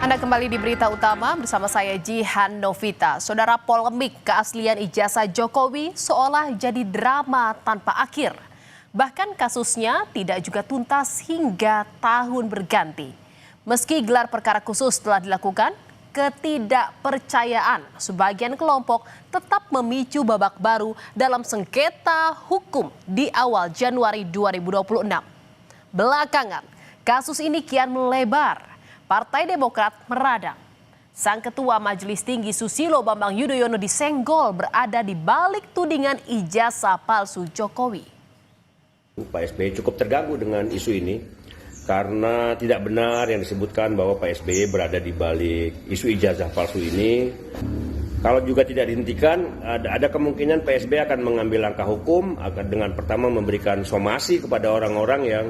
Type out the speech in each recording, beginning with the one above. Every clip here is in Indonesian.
Anda kembali di Berita Utama bersama saya Jihan Novita. Saudara, polemik keaslian ijazah Jokowi seolah jadi drama tanpa akhir. Bahkan kasusnya tidak juga tuntas hingga tahun berganti. Meski gelar perkara khusus telah dilakukan, ketidakpercayaan sebagian kelompok tetap memicu babak baru dalam sengketa hukum di awal Januari 2026. Belakangan, kasus ini kian melebar. Partai Demokrat meradang. Sang Ketua Majelis Tinggi Susilo Bambang Yudhoyono disenggol berada di balik tudingan ijazah palsu Jokowi. Pak SBY cukup terganggu dengan isu ini karena tidak benar yang disebutkan bahwa Pak SBY berada di balik isu ijazah palsu ini. Kalau juga tidak dihentikan, ada kemungkinan Pak SBY akan mengambil langkah hukum akan dengan pertama memberikan somasi kepada orang-orang yang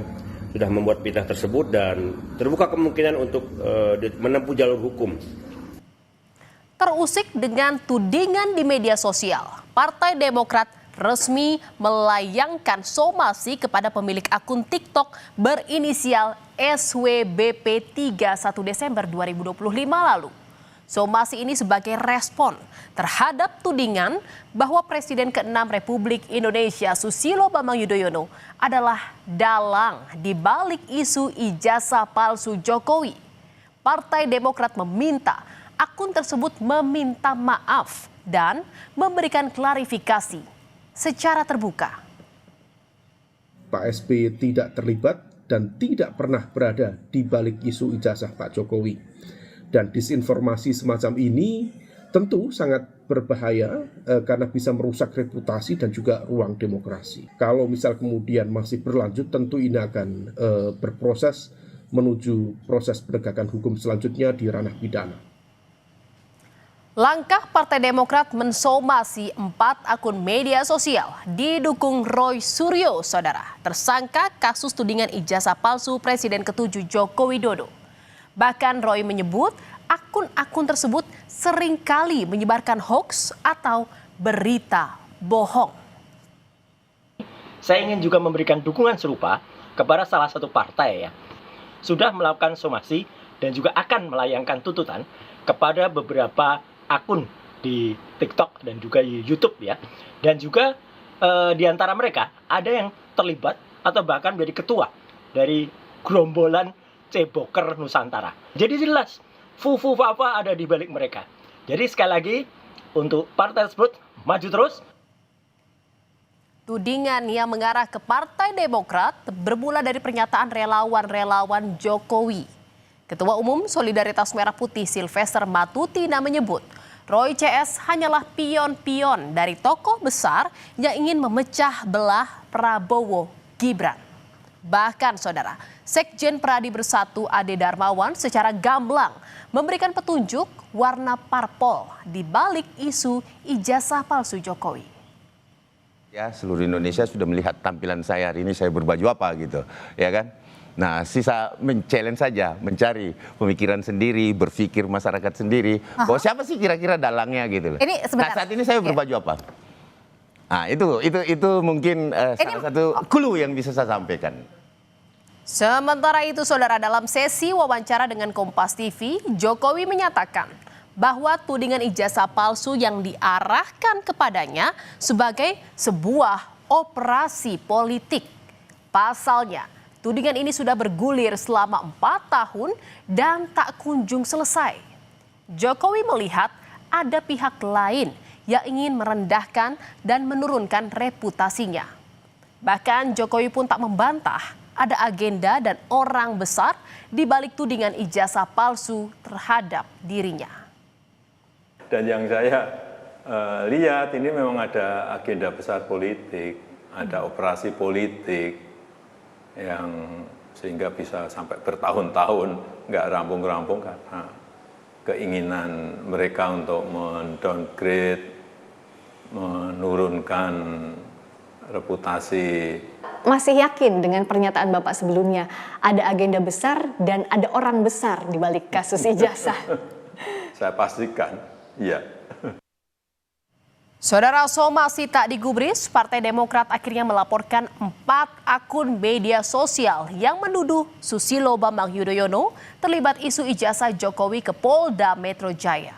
sudah membuat fitnah tersebut dan terbuka kemungkinan untuk menempuh jalur hukum. Terusik dengan tudingan di media sosial, Partai Demokrat resmi melayangkan somasi kepada pemilik akun TikTok berinisial SWBP 31 Desember 2025 lalu. Somasi ini sebagai respon terhadap tudingan bahwa Presiden ke-6 Republik Indonesia Susilo Bambang Yudhoyono adalah dalang di balik isu ijazah palsu Jokowi. Partai Demokrat meminta akun tersebut meminta maaf dan memberikan klarifikasi secara terbuka. Pak SBY tidak terlibat dan tidak pernah berada di balik isu ijazah Pak Jokowi. Dan disinformasi semacam ini tentu sangat berbahaya karena bisa merusak reputasi dan juga ruang demokrasi. Kalau misal kemudian masih berlanjut, tentu ini akan berproses menuju proses penegakan hukum selanjutnya di ranah pidana. Langkah Partai Demokrat mensomasi 4 akun media sosial didukung Roy Suryo, saudara, tersangka kasus tudingan ijazah palsu Presiden ke-7 Joko Widodo. Bahkan Roy menyebut akun-akun tersebut seringkali menyebarkan hoaks atau berita bohong. Saya ingin juga memberikan dukungan serupa kepada salah satu partai sudah melakukan somasi dan juga akan melayangkan tuntutan kepada beberapa akun di TikTok dan juga di YouTube Dan juga di antara mereka ada yang terlibat atau bahkan menjadi ketua dari gerombolan Ceboker Nusantara. Jadi jelas, Fufu-Fafa ada di balik mereka. Jadi sekali lagi, untuk partai tersebut maju terus. Tudingan yang mengarah ke Partai Demokrat bermula dari pernyataan relawan-relawan Jokowi. Ketua Umum Solidaritas Merah Putih Sylvester Matutina menyebut, Roy CS hanyalah pion-pion dari tokoh besar yang ingin memecah belah Prabowo Gibran. Bahkan saudara, Sekjen Pradi Bersatu Ade Darmawan secara gamblang memberikan petunjuk warna parpol di balik isu ijazah palsu Jokowi. Ya, seluruh Indonesia sudah melihat tampilan saya hari ini, saya berbaju apa gitu, ya kan? Nah, sisa men-challenge saja, mencari pemikiran sendiri, berpikir masyarakat sendiri. Bahwa siapa sih kira-kira dalangnya gitu loh. Nah, saat ini saya berbaju apa? Nah, itu mungkin salah satu clue yang bisa saya sampaikan. Sementara itu, saudara, dalam sesi wawancara dengan Kompas TV, Jokowi menyatakan bahwa tudingan ijazah palsu yang diarahkan kepadanya sebagai sebuah operasi politik. Pasalnya, tudingan ini sudah bergulir selama 4 tahun dan tak kunjung selesai. Jokowi melihat ada pihak lain yang ingin merendahkan dan menurunkan reputasinya. Bahkan Jokowi pun tak membantah ada agenda dan orang besar di balik tudingan ijazah palsu terhadap dirinya. Dan yang saya lihat ini memang ada agenda besar politik, ada operasi politik yang sehingga bisa sampai bertahun-tahun nggak rampung-rampung karena keinginan mereka untuk mendowngrade, menurunkan reputasi. Masih yakin dengan pernyataan Bapak sebelumnya ada agenda besar dan ada orang besar di balik kasus ijazah? Saya pastikan, iya. Saudara, somasi tak digubris, Partai Demokrat akhirnya melaporkan 4 akun media sosial yang menuduh Susilo Bambang Yudhoyono terlibat isu ijazah Jokowi ke Polda Metro Jaya.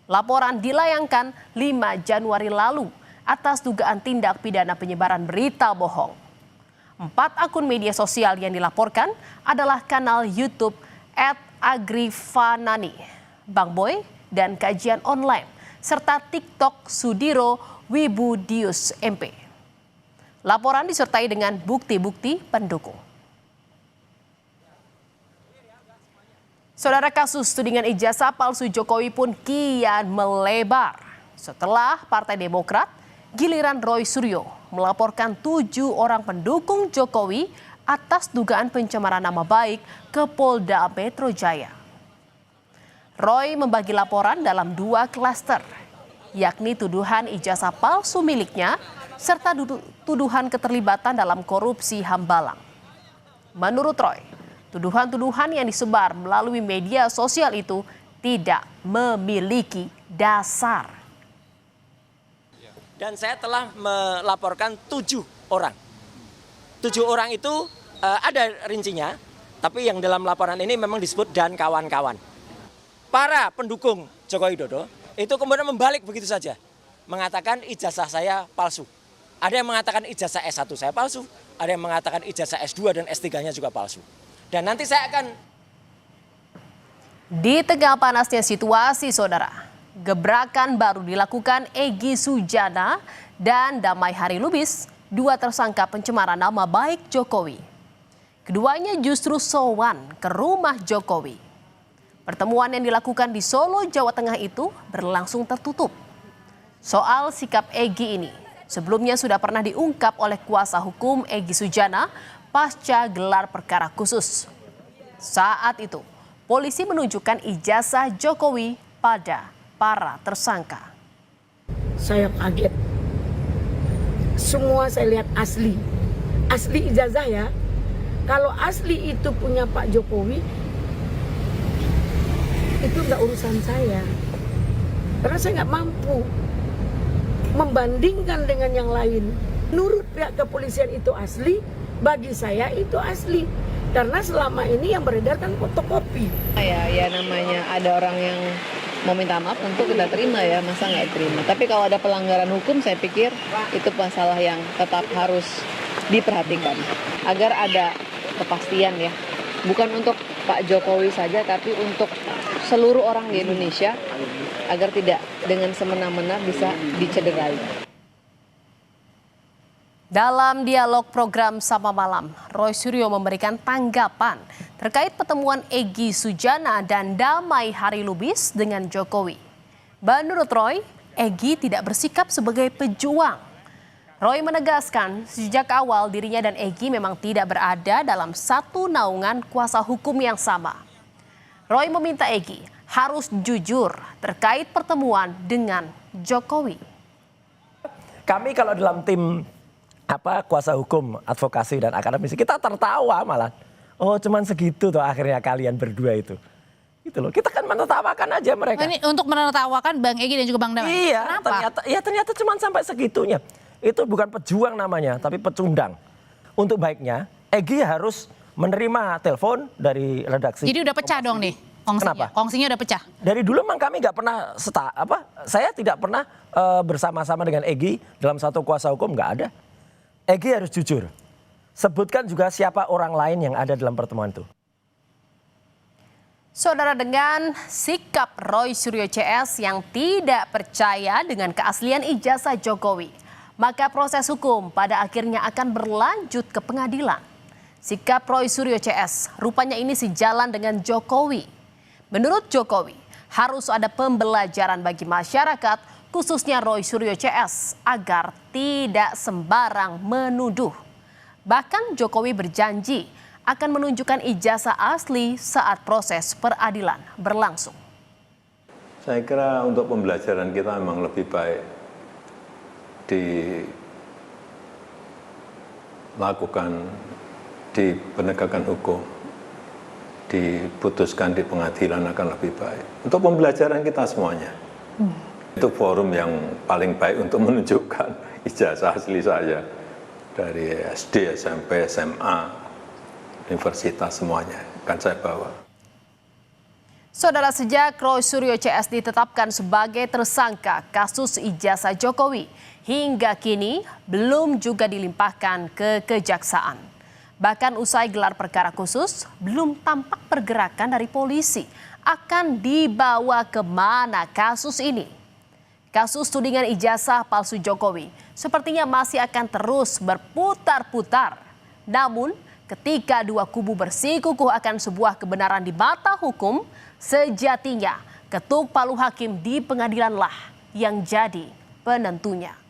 Laporan dilayangkan 5 Januari lalu atas dugaan tindak pidana penyebaran berita bohong. 4 akun media sosial yang dilaporkan adalah kanal YouTube @agrifanani, Bang Boy, dan Kajian Online, serta TikTok Sudiro Wibudius MP. Laporan disertai dengan bukti-bukti pendukung. Saudara, kasus tudingan ijazah palsu Jokowi pun kian melebar. Setelah Partai Demokrat, giliran Roy Suryo melaporkan 7 orang pendukung Jokowi atas dugaan pencemaran nama baik ke Polda Metro Jaya. Roy membagi laporan dalam 2 klaster, yakni tuduhan ijazah palsu miliknya serta tuduhan keterlibatan dalam korupsi Hambalang. Menurut Roy, tuduhan-tuduhan yang disebar melalui media sosial itu tidak memiliki dasar. Dan saya telah melaporkan 7 orang. 7 orang itu ada rincinya, tapi yang dalam laporan ini memang disebut dan kawan-kawan. Para pendukung Joko Widodo itu kemudian membalik begitu saja, mengatakan ijazah saya palsu. Ada yang mengatakan ijazah S1 saya palsu, ada yang mengatakan ijazah S2 dan S3-nya juga palsu. Dan nanti saya akan... Di tengah panasnya situasi, saudara, gebrakan baru dilakukan Egy Sujana dan Damai Hari Lubis, 2 tersangka pencemaran nama baik Jokowi. Keduanya justru sowan ke rumah Jokowi. Pertemuan yang dilakukan di Solo, Jawa Tengah itu berlangsung tertutup. Soal sikap Egy ini sebelumnya sudah pernah diungkap oleh kuasa hukum Egy Sujana pasca gelar perkara khusus. Saat itu, polisi menunjukkan ijazah Jokowi pada para tersangka. Saya kaget. Semua saya lihat asli. Asli ijazah ya. Kalau asli itu punya Pak Jokowi, itu nggak urusan saya. Karena saya nggak mampu membandingkan dengan yang lain. Menurut pihak kepolisian itu asli, bagi saya itu asli. Karena selama ini yang beredar kan fotokopi. Ya namanya ada orang yang mau minta maaf tentu kita terima ya, masa nggak terima. Tapi kalau ada pelanggaran hukum saya pikir itu masalah yang tetap harus diperhatikan. Agar ada kepastian ya, bukan untuk Pak Jokowi saja tapi untuk seluruh orang di Indonesia agar tidak dengan semena-mena bisa dicederai. Dalam dialog program Sapa Malam, Roy Suryo memberikan tanggapan terkait pertemuan Egy Sujana dan Damai Hari Lubis dengan Jokowi. Menurut Roy, Egy tidak bersikap sebagai pejuang. Roy menegaskan sejak awal dirinya dan Egy memang tidak berada dalam satu naungan kuasa hukum yang sama. Roy meminta Egy harus jujur terkait pertemuan dengan Jokowi. Kami kalau dalam tim kuasa hukum, advokasi dan akademisi kita tertawa malah. Oh, cuman segitu tuh akhirnya kalian berdua itu. Gitu loh. Kita kan menertawakan aja mereka. Ini untuk menertawakan Bang Egy dan juga Bang Damai. Iya, kenapa? ternyata cuman sampai segitunya. Itu bukan pejuang namanya, tapi pecundang. Untuk baiknya, Egy harus menerima telepon dari redaksi. Jadi udah pecah dong nih kongsinya. Kenapa? Kongsinya udah pecah. Dari dulu memang kami nggak pernah saya tidak pernah bersama-sama dengan Egy dalam satu kuasa hukum, nggak ada. Egy harus jujur. Sebutkan juga siapa orang lain yang ada dalam pertemuan itu. Saudara, dengan sikap Roy Suryo CS yang tidak percaya dengan keaslian ijazah Jokowi, maka proses hukum pada akhirnya akan berlanjut ke pengadilan. Sikap Roy Suryo CS rupanya ini sejalan dengan Jokowi. Menurut Jokowi, harus ada pembelajaran bagi masyarakat, khususnya Roy Suryo CS, agar tidak sembarang menuduh. Bahkan Jokowi berjanji akan menunjukkan ijazah asli saat proses peradilan berlangsung. Saya kira untuk pembelajaran kita memang lebih baik dilakukan di penegakan hukum, diputuskan di pengadilan akan lebih baik. Untuk pembelajaran kita semuanya. Itu forum yang paling baik untuk menunjukkan ijazah asli saya dari SD, SMP, SMA, universitas semuanya akan saya bawa. Saudara, sejak Roy Suryo CS ditetapkan sebagai tersangka kasus ijazah Jokowi, hingga kini belum juga dilimpahkan ke kejaksaan. Bahkan usai gelar perkara khusus, belum tampak pergerakan dari polisi. Akan dibawa kemana kasus ini? Kasus tudingan ijazah palsu Jokowi sepertinya masih akan terus berputar-putar. Namun, ketika dua kubu bersikukuh akan sebuah kebenaran di mata hukum, sejatinya ketuk palu hakim di pengadilanlah yang jadi penentunya.